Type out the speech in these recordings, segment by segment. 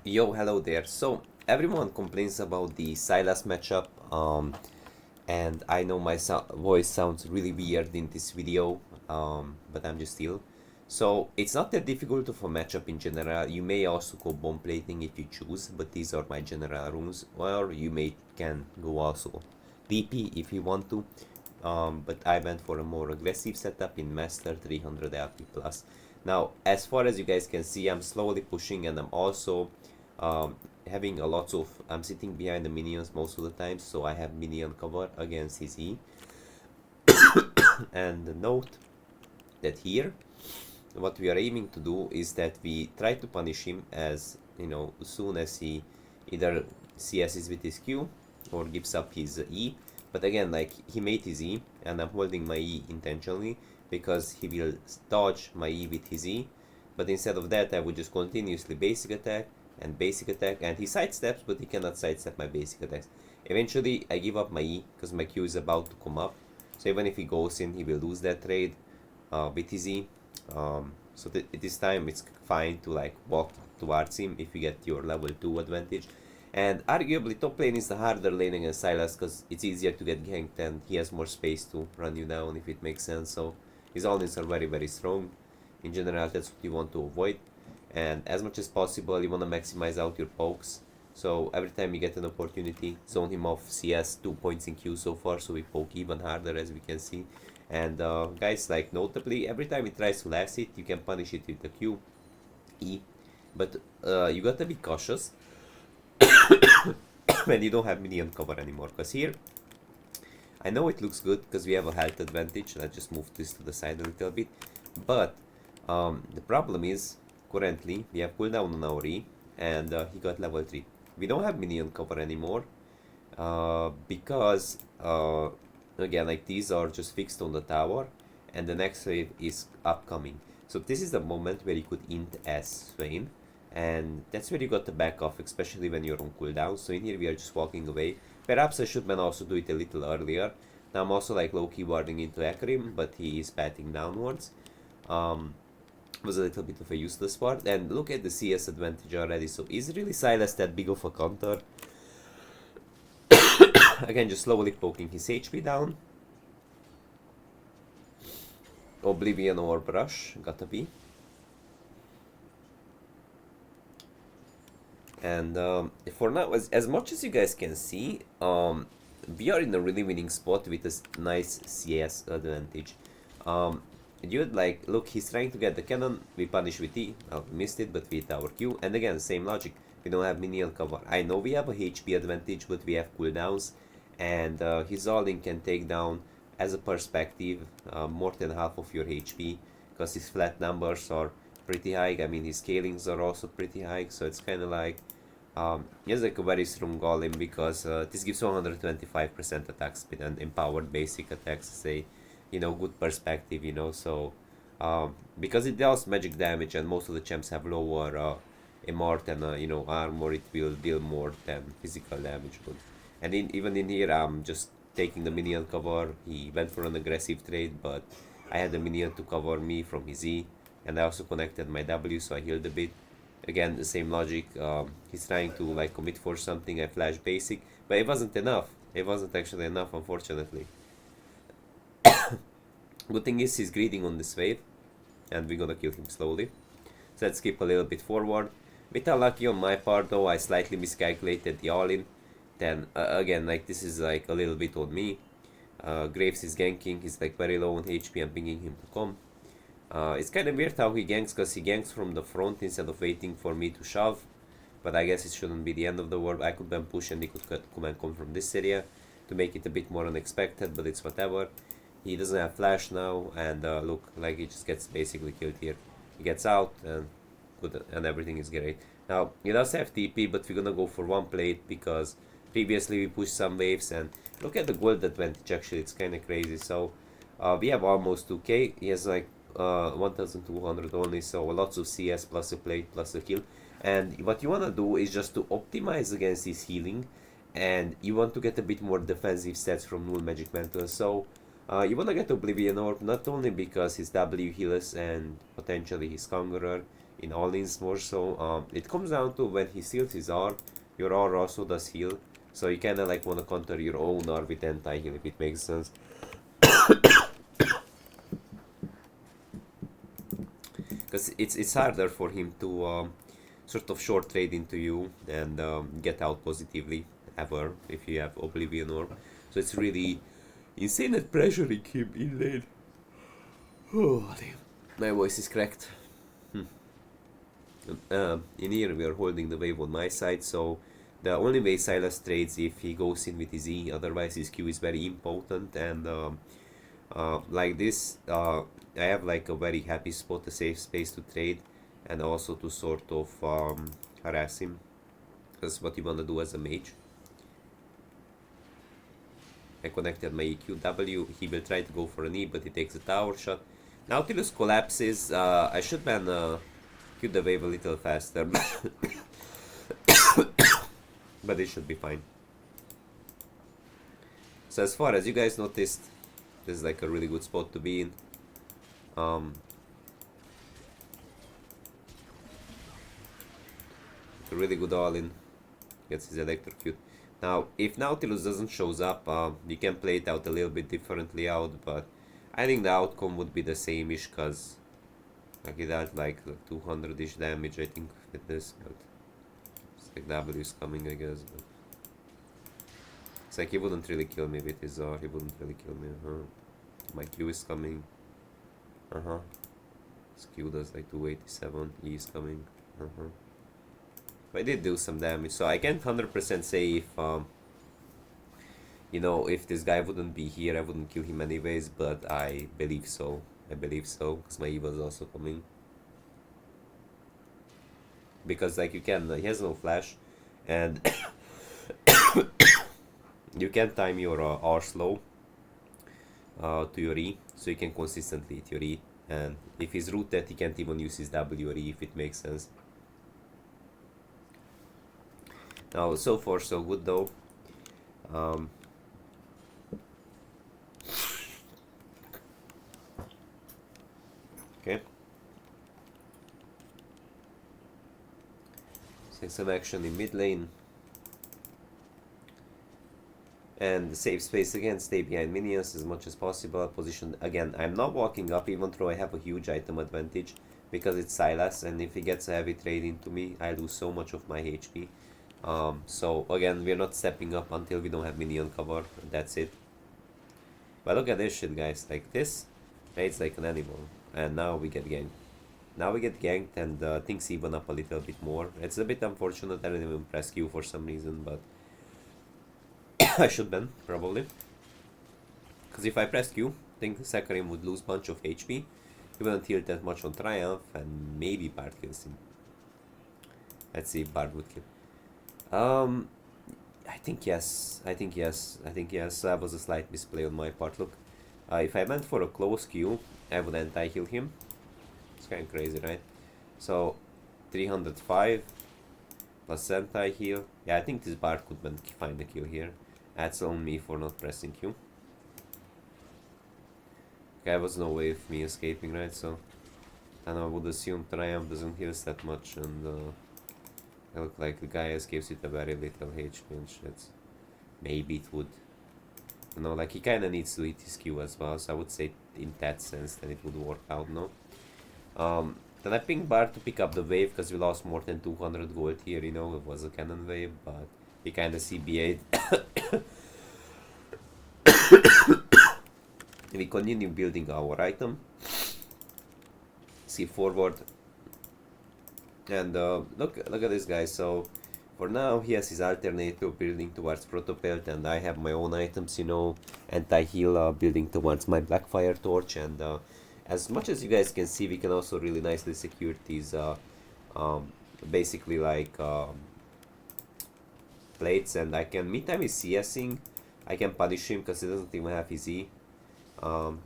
Yo, hello there. So, everyone complains about the Sylas matchup, and I know my voice sounds really weird in this video, but I'm just ill. So, it's not that difficult of a matchup in general. You may also go bomb plating if you choose, but these are my general rules. Or you can go also DP if you want to. But I went for a more aggressive setup in Master 300 LP plus. Now, as far as you guys can see, I'm slowly pushing, and I'm also um, having a lot of. I'm sitting behind the minions most of the time, so I have minion cover against his E. And note that here, what we are aiming to do is that we try to punish him as as soon as he either CS's with his Q or gives up his E. But again, like, he made his E, and I'm holding my E intentionally because he will dodge my E with his E. But instead of that, I would just continuously basic attack, and he sidesteps, but he cannot sidestep my basic attacks. Eventually, I give up my E because my Q is about to come up. So even if he goes in, he will lose that trade with his E. So this time it's fine to like walk towards him if you get your level 2 advantage. And arguably top lane is the harder lane against Sylas because it's easier to get ganked and he has more space to run you down, if it makes sense. So his all-ins are very strong. In general, that's what you want to avoid. And as much as possible, you want to maximize out your pokes. So every time you get an opportunity, zone him off CS, 2 points in Q so far, so we poke even harder, as we can see. And guys, like, notably, every time he tries to last hit, you can punish it with the Q, E. But you gotta be cautious when you don't have minion cover anymore. Because here, I know it looks good because we have a health advantage. Let's just move this to the side a little bit. But the problem is, currently, we have cooldown on our E, and he got level 3. We don't have minion cover anymore because again, like, these are just fixed on the tower, and the next wave is upcoming. So this is the moment where you could int as Swain, and that's where you got the back off, especially when you're on cooldown. So in here we are just walking away. Perhaps I should also do it a little earlier. Now I'm also like low-key warding into Akrim, but he is batting downwards. Was a little bit of a useless part. And look at the CS advantage already. So is really Sylas that big of a counter? Again, just slowly poking his HP down. Oblivion or Brush, gotta be. And for now, as much as you guys can see, we are in a really winning spot with a nice CS advantage. You'd like, look, he's trying to get the cannon, we punish with E, oh, we missed it, but we hit our Q, and again, same logic, we don't have minion cover. I know we have a HP advantage, but we have cooldowns, and his all-in can take down, as a perspective, more than half of your HP, because his flat numbers are pretty high. I mean, his scalings are also pretty high, so it's kind of like, he has like a very strong all-in because this gives 125% attack speed and empowered basic attacks, say, good perspective, so because it does magic damage and most of the champs have lower MR than armor, it will deal more than physical damage. And even in here, I'm just taking the minion cover. He went for an aggressive trade, but I had the minion to cover me from his E, and I also connected my W, so I healed a bit. Again, the same logic. He's trying to like commit for something. I flash basic, but it wasn't enough. It wasn't actually enough, unfortunately. Good thing is he's greeting on this wave, and we're gonna kill him slowly. So let's skip a little bit forward. Bit unlucky on my part though, I slightly miscalculated the all-in. Then again, like, this is like a little bit on me. Graves is ganking, he's like very low on HP, I'm pinging him to come. It's kind of weird how he ganks, because he ganks from the front instead of waiting for me to shove. But I guess it shouldn't be the end of the world. I could then push and he could come from this area to make it a bit more unexpected, but it's whatever. He doesn't have flash now, and look, like, he just gets basically killed here. He gets out, and good, and everything is great. Now, he does have TP, but we're gonna go for one plate because previously we pushed some waves, and look at the gold advantage, actually, it's kind of crazy. So, we have almost 2k, he has like 1200 only, so lots of CS plus a plate plus a kill. And what you want to do is just to optimize against his healing, and you want to get a bit more defensive stats from Null Magic Mantle. So you want to get Oblivion Orb, not only because his W heals and potentially his Conqueror in all-ins more so. It comes down to when he seals his R, your R also does heal. So you kinda like wanna counter your own R with anti-heal if it makes sense. Because it's harder for him to sort of short trade into you and get out positively ever if you have Oblivion Orb. So it's really insane at pressuring him in lane. Oh damn, my voice is cracked. In here we are holding the wave on my side, so the only way Sylas trades if he goes in with his E, otherwise his Q is very impotent, and like this I have like a very happy spot, a safe space to trade and also to sort of harass him. That's what you want to do as a mage. I connected my EQW, he will try to go for an E, but he takes a tower shot. Nautilus collapses. I should ban Q the wave a little faster, but it should be fine. So as far as you guys noticed, this is like a really good spot to be in. A really good all-in. Gets his electrocute. Now, if Nautilus doesn't shows up, you can play it out a little bit differently out, but I think the outcome would be the same-ish, cause like it had like 200-ish damage, I think, with this, but it's like W is coming, I guess. But it's like he wouldn't really kill me with his R, he wouldn't really kill me. My Q is coming. His Q does like 287, E is coming. I did do some damage, so I can't 100% say if you know, if this guy wouldn't be here, I wouldn't kill him anyways, but I believe so. I believe so, because my E was also coming. Because like you can, he has no flash, and you can time your R slow to your E, so you can consistently hit your E. And if he's rooted, he can't even use his W or E, if it makes sense. Now, so far so good though. Okay. Take some action in mid lane. And save space again, stay behind minions as much as possible. Position again, I'm not walking up even though I have a huge item advantage because it's Sylas, and if he gets a heavy trade into me, I lose so much of my HP. So again, we're not stepping up until we don't have minion cover. That's it. But look at this shit, guys. Like this, trades like an animal, and now we get ganked. Now we get ganked, and things even up a little bit more. It's a bit unfortunate I didn't even press Q for some reason, but I should ban probably. Because if I press Q, I think Sakarim would lose bunch of HP. He wouldn't heal that much on Triumph, and maybe Bard kills him. Let's see if Bard would kill. I think yes. I think yes. That was a slight misplay on my part. Look, if I went for a close Q, I would anti-heal him. It's kind of crazy, right? So, 305 plus anti-heal. Yeah, I think this Bard could find a kill here. That's on me for not pressing Q. Okay, there was no way of me escaping, right? So, and I would assume Triumph doesn't heal that much, and I look like the guy escapes with a very little HP and shit. Maybe it would. You know, like he kinda needs to hit his Q as well, so I would say in that sense then it would work out, no? Then I pinged Bard to pick up the wave because we lost more than 200 gold here, you know, it was a cannon wave, but he kinda CBA'd. We continue building our item. See forward. And look at this guy. So for now he has his alternative building towards Protopelt, and I have my own items, you know, anti-heal building towards my Blackfire torch. And as much as you guys can see, we can also really nicely secure these basically like plates, and I can, meantime he's CSing, I can punish him because he doesn't even have his E.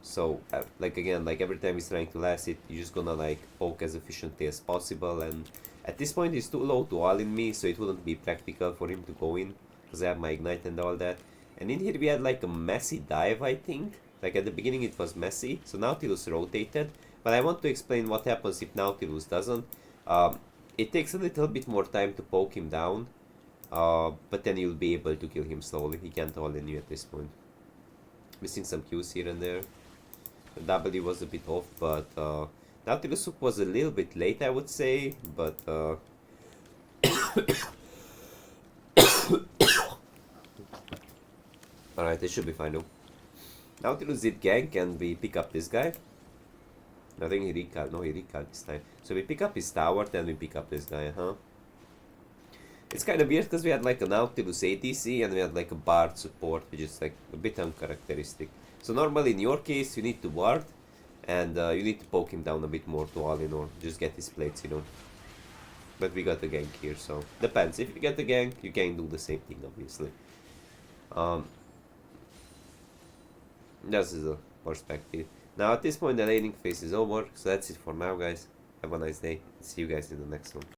So like again, like every time he's trying to last it, you're just gonna like poke as efficiently as possible, and at this point he's too low to all in me, so it wouldn't be practical for him to go in because I have my ignite and all that. And in here we had like a messy dive, I think. Like at the beginning it was messy, so Nautilus rotated, but I want to explain what happens if Nautilus doesn't. It takes a little bit more time to poke him down, but then you'll be able to kill him slowly. He can't hold in you at this point. Missing some Qs here and there. The W was a bit off, but Nautilus hook was a little bit late, I would say, but alright, it should be fine though. Nautilus did gank and we pick up this guy. I think he recalled. No, he recalled this time. So we pick up his tower, then we pick up this guy, huh? It's kind of weird because we had like a Nautilus ATC and we had like a Bard support, which is like a bit uncharacteristic. So normally in your case you need to ward and you need to poke him down a bit more to all in or just get his plates, you know. But we got the gank here, so depends. If you get the gank, you can do the same thing, obviously. This is a perspective. Now at this point the laning phase is over, so that's it for now, guys. Have a nice day. See you guys in the next one.